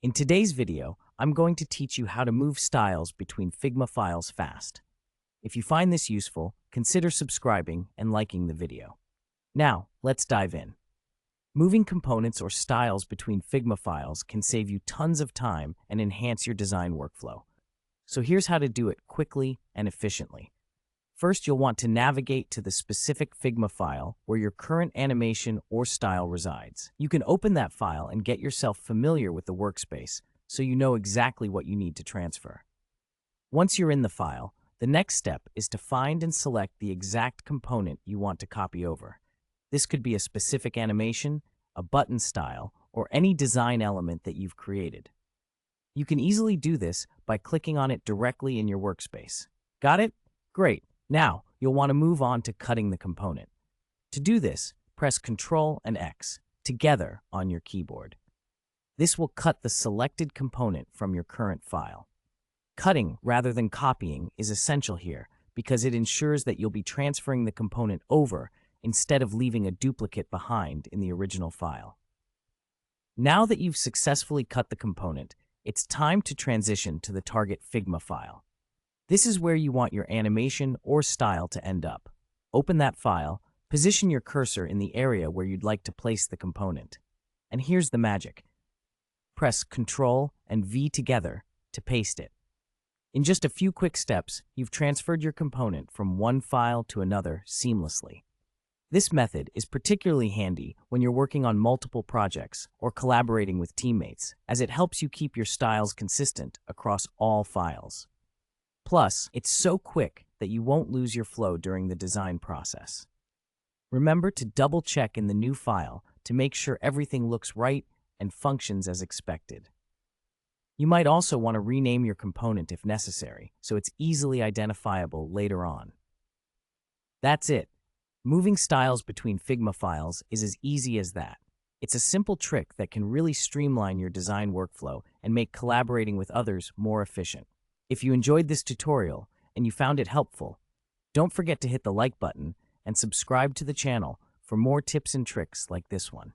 In today's video, I'm going to teach you how to move styles between Figma files fast. If you find this useful, consider subscribing and liking the video. Now, let's dive in. Moving components or styles between Figma files can save you tons of time and enhance your design workflow. So here's how to do it quickly and efficiently. First, you'll want to navigate to the specific Figma file where your current animation or style resides. You can open that file and get yourself familiar with the workspace so you know exactly what you need to transfer. Once you're in the file, the next step is to find and select the exact component you want to copy over. This could be a specific animation, a button style, or any design element that you've created. You can easily do this by clicking on it directly in your workspace. Got it? Great. Now, you'll want to move on to cutting the component. To do this, press Ctrl and X together on your keyboard. This will cut the selected component from your current file. Cutting rather than copying is essential here because it ensures that you'll be transferring the component over instead of leaving a duplicate behind in the original file. Now that you've successfully cut the component, it's time to transition to the target Figma file. This is where you want your animation or style to end up. Open that file, position your cursor in the area where you'd like to place the component. And here's the magic. Press Ctrl and V together to paste it. In just a few quick steps, you've transferred your component from one file to another seamlessly. This method is particularly handy when you're working on multiple projects or collaborating with teammates, as it helps you keep your styles consistent across all files. Plus, it's so quick that you won't lose your flow during the design process. Remember to double-check in the new file to make sure everything looks right and functions as expected. You might also want to rename your component if necessary, so it's easily identifiable later on. That's it. Moving styles between Figma files is as easy as that. It's a simple trick that can really streamline your design workflow and make collaborating with others more efficient. If you enjoyed this tutorial and you found it helpful, don't forget to hit the like button and subscribe to the channel for more tips and tricks like this one.